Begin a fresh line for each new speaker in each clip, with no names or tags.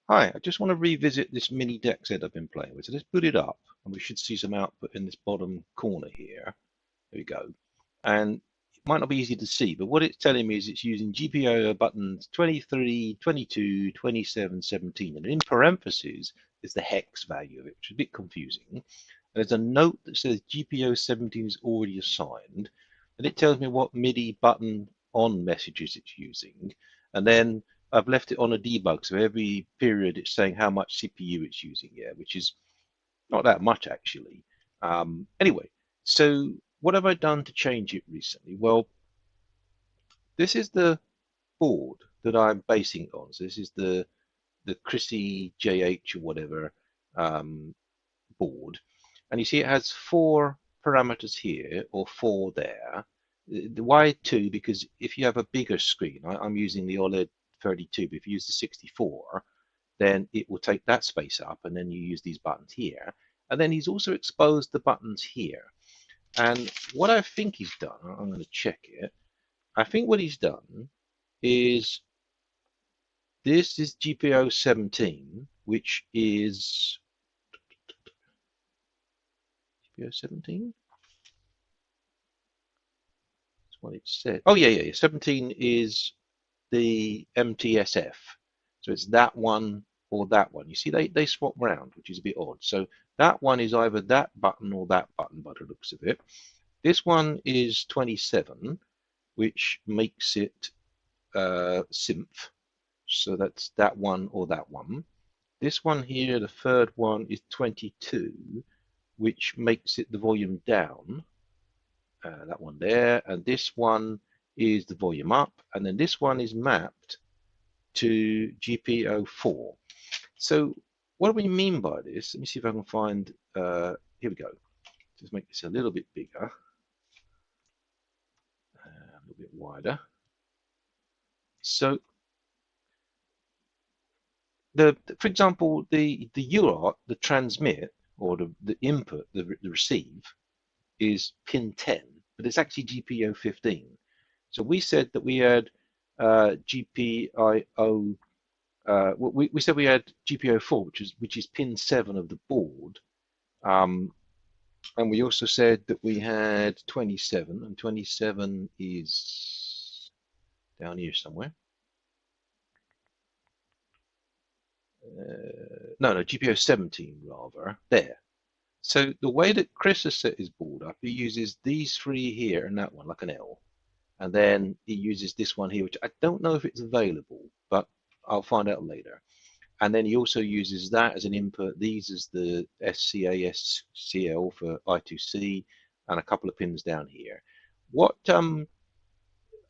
Hi, I just want to revisit this MiniDexed I've been playing with. So let's boot it up and we should see some output in this bottom corner here. There we go. And it might not be easy to see, but what it's telling me is it's using GPIO buttons 23, 22, 27, 17. And in parentheses is the hex value of it, which is a bit confusing. And there's a note that says GPIO 17 is already assigned. And it tells me what MIDI button on messages it's using. And then I've left it on a debug, so every period it's saying how much CPU it's using, yeah, which is not that much actually. Anyway, so what have I done to change it recently? Well, this is the board that I'm basing it on. So this is the Chrissy JH or whatever board, and you see it has 4 parameters here or 4 there. Why 2? Because if you have a bigger screen, I'm using the OLED 32, but if you use the 64, then it will take that space up, and then you use these buttons here. And then he's also exposed the buttons here. And what I think he's done, I'm going to check it. I think what he's done is this is GPIO 17, which is GPIO 17. That's what it said. Oh yeah. 17 is the MTSF. So it's that one or that one. You see, they swap round, which is a bit odd. So that one is either that button or that button by the looks of it. This one is 27, which makes it synth. So that's that one or that one. This one here, the third one, is 22, which makes it the volume down. That one there. And this one is the volume up. And then this one is mapped to GPIO 4. So what do we mean by this? Let me see if I can find, here we go. Just make this a little bit bigger, a little bit wider. So for example, the UART, the transmit, or the input, the receive, is pin 10, but it's actually GPIO 15. So we said that we had GPIO, we said we had GPIO 4, which is pin 7 of the board. And we also said that we had 27, and 27 is down here somewhere. No, GPIO 17 rather, there. So the way that Chris has set his board up, he uses these 3 here and that one, like an L. And then he uses this one here, which I don't know if it's available, but I'll find out later. And then he also uses that as an input. These as the SCA, SCL for I2C, and a couple of pins down here. What a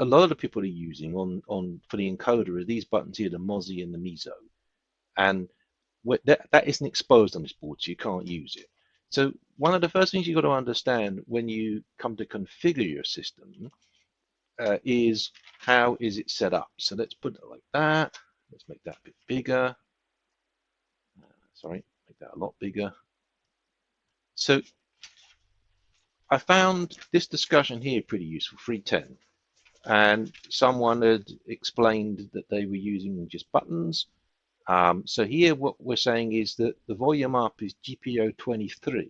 lot of the people are using on for the encoder are these buttons here, the Mozzie and the Mizo. And that isn't exposed on this board, so you can't use it. So one of the first things you've got to understand when you come to configure your system is how is it set up. So let's put it like that. Let's make that a bit bigger. Sorry, make that a lot bigger. So I found this discussion here pretty useful, 310. And someone had explained that they were using just buttons. So here what we're saying is that the volume up is GPIO 23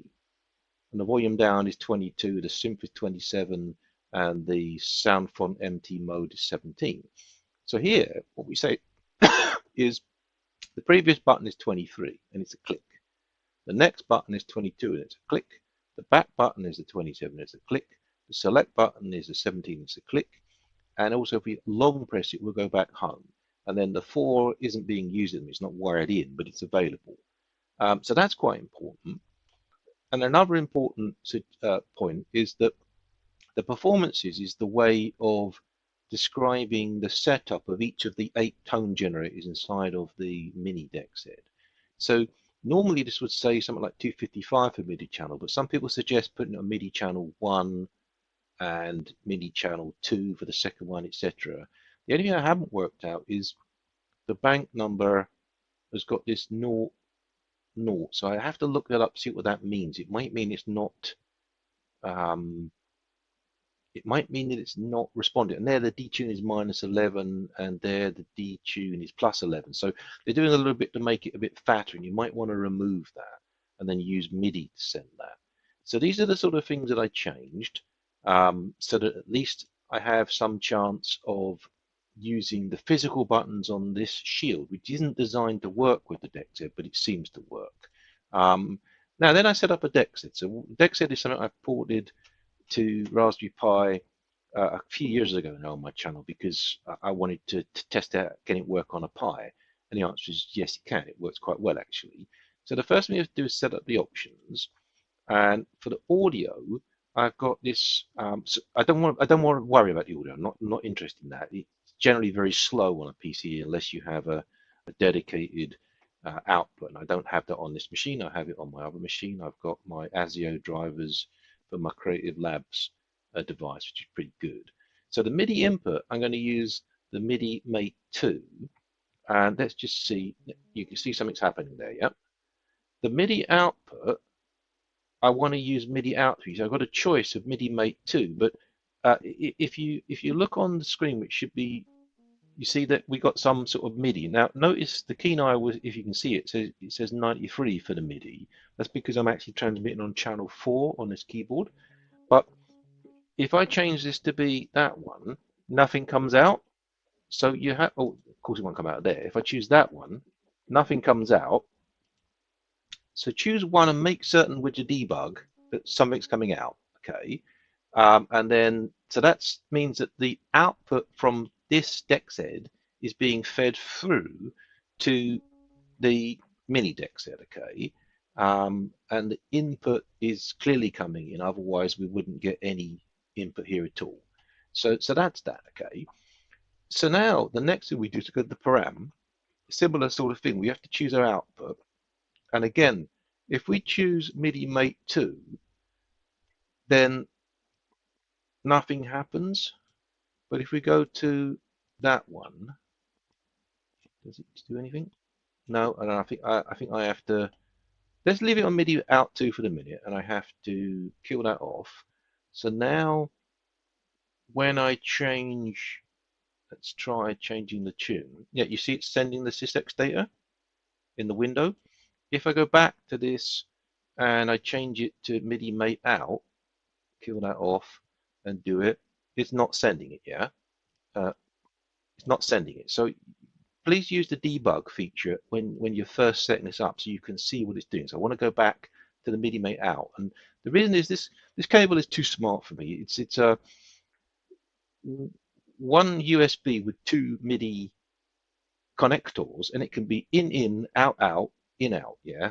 and the volume down is 22, the synth is 27, and the sound font MT mode is 17. So here what we say is the previous button is 23 and it's a click. The next button is 22 and it's a click. The back button is a 27, it's a click. The select button is a 17, it's a click. And also if we long press it, we'll go back home. And then the 4 isn't being used in them, it's not wired in, but it's available. So that's quite important. And another important point is that the performances is the way of describing the setup of each of the 8 tone generators inside of the MiniDexed. So normally this would say something like 255 for MIDI channel, but some people suggest putting a MIDI channel 1 and MIDI channel 2 for the second one, etc. The only thing I haven't worked out is the bank number has got this 0, 0. So I have to look that up, see what that means. It might mean it's not it might mean that it's not responding. And there the detune is -11 and there the detune is +11. So they're doing a little bit to make it a bit fatter, and you might want to remove that and then use MIDI to send that. So these are the sort of things that I changed, so that at least I have some chance of using the physical buttons on this shield, which isn't designed to work with the DexEd, but it seems to work. Now then I set up a DexEd. So DexEd is something I've ported to Raspberry Pi a few years ago now on my channel because I wanted to test out, can it work on a Pi? And the answer is yes, it can. It works quite well actually. So the first thing you have to do is set up the options. And for the audio, I've got this. So I don't want to worry about the audio. I'm not interested in that. It's generally very slow on a PC unless you have a dedicated output. And I don't have that on this machine. I have it on my other machine. I've got my ASIO drivers for my Creative Labs device, which is pretty good. So the MIDI input, I'm going to use the MIDI Mate 2. And let's just see. You can see something's happening there. Yeah. The MIDI output, I want to use MIDI out to. So I've got a choice of MIDI Mate 2, but if you look on the screen, which should be, you see that we got some sort of MIDI. Now notice the Kenai was, if you can see it, says 93 for the MIDI. That's because I'm actually transmitting on channel 4 on this keyboard. But if I change this to be that one, nothing comes out. So you have, oh, of course it won't come out there. If I choose that one, nothing comes out. So choose one and make certain with the debug that something's coming out. Okay. And then, so that means that the output from this DexEd is being fed through to the MiniDexed, okay? And the input is clearly coming in, otherwise we wouldn't get any input here at all. So that's that, okay? So now the next thing we do is to go to the param, similar sort of thing. We have to choose our output. And again, if we choose MIDI Mate 2, then nothing happens. But if we go to that one, does it do anything? No, and I think I have to. Let's leave it on MIDI out 2 for the minute, and I have to kill that off. So now, when I change, let's try changing the tune. Yeah, you see it's sending the sysx data in the window. If I go back to this and I change it to MIDI Mate out, kill that off, and do it, it's not sending it. Yeah, it's not sending it. So please use the debug feature when you're first setting this up so you can see what it's doing. So I want to go back to the MIDI Mate out, and the reason is this cable is too smart for me. It's a one USB with 2 MIDI connectors, and it can be in out out, in out, yeah,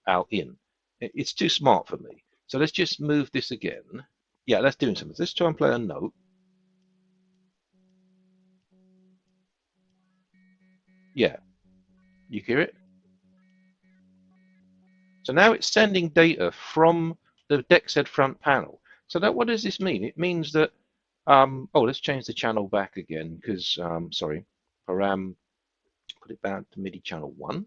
out in. It's too smart for me. So let's just move this again. Yeah, let's do something. Let's try and play a note. Yeah, you hear it? So now it's sending data from the DexEd front panel. So that, what does this mean? It means that, oh, let's change the channel back again because, sorry, param, put it back to MIDI channel 1.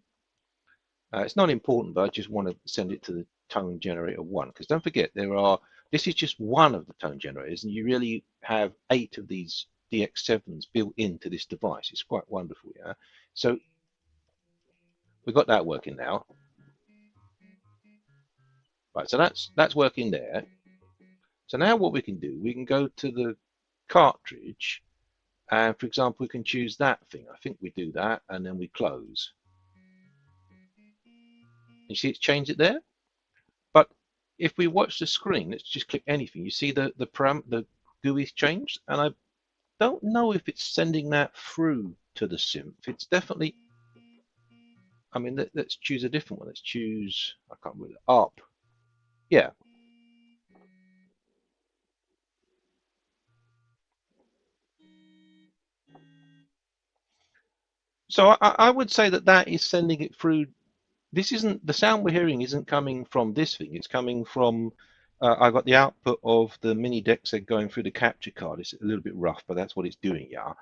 It's not important, but I just want to send it to the tone generator 1 because don't forget this is just one of the tone generators, and you really have 8 of these DX7s built into this device. It's quite wonderful, yeah. So we've got that working now. Right, so that's working there. So now what we can do, we can go to the cartridge, and for example, we can choose that thing. I think we do that, and then we close. You see it's changed it there? But if we watch the screen, let's just click anything. You see the GUI's changed, and I don't know if it's sending that through to the synth. It's definitely, I mean, let's choose a different one. Let's choose, I can't remember, ARP. Yeah. So I would say that is sending it through. This isn't, the sound we're hearing isn't coming from this thing. It's coming from, I've got the output of the MiniDexed going through the capture card. It's a little bit rough, but that's what it's doing, yeah.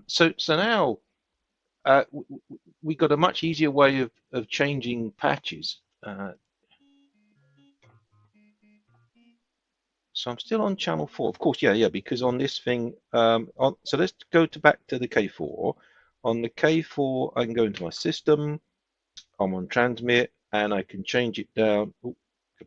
So now we got a much easier way of changing patches. So I'm still on channel 4. Of course, yeah, because on this thing, so let's go back to the K4. On the K4, I can go into my system. I'm on transmit, and I can change it down. Go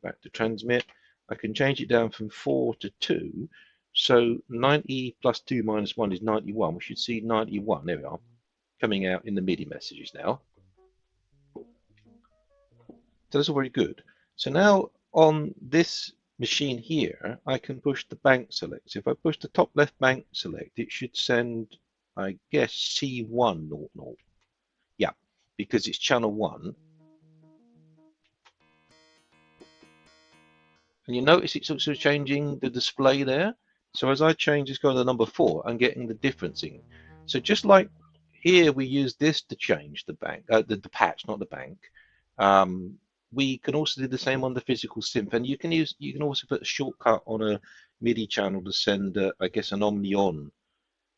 back to transmit. I can change it down from 4 to 2. So 90 plus 2 minus 1 is 91. We should see 91. There we are, coming out in the MIDI messages now. So that's all very good. So now on this machine here, I can push the bank select. So if I push the top left bank select, it should send, I guess, C100. Yeah, because it's channel 1. And you notice it's also changing the display there. So as I change this go to number 4, I'm getting the differencing. So just like here, we use this to change the bank, the patch, not the bank. We can also do the same on the physical synth, and you can also put a shortcut on a MIDI channel to send, I guess, an omni on.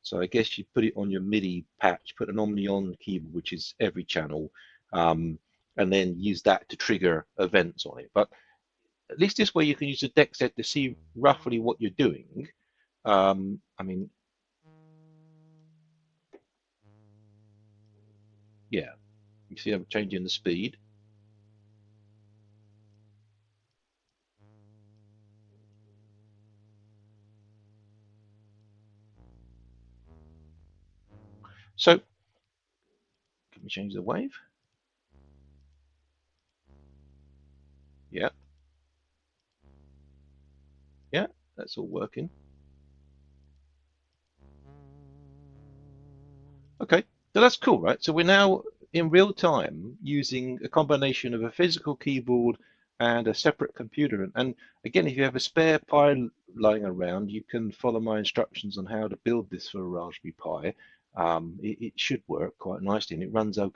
So I guess you put it on your MIDI patch, put an omni on keyboard, which is every channel, and then use that to trigger events on it. But at least this way you can use the deck set to see roughly what you're doing. I mean, yeah, you see I'm changing the speed. So can we change the wave? Yeah, yeah, that's all working. Okay, so that's cool, right? So we're now in real time using a combination of a physical keyboard and a separate computer. And again, if you have a spare Pi lying around, you can follow my instructions on how to build this for a Raspberry Pi. It should work quite nicely, and it runs okay.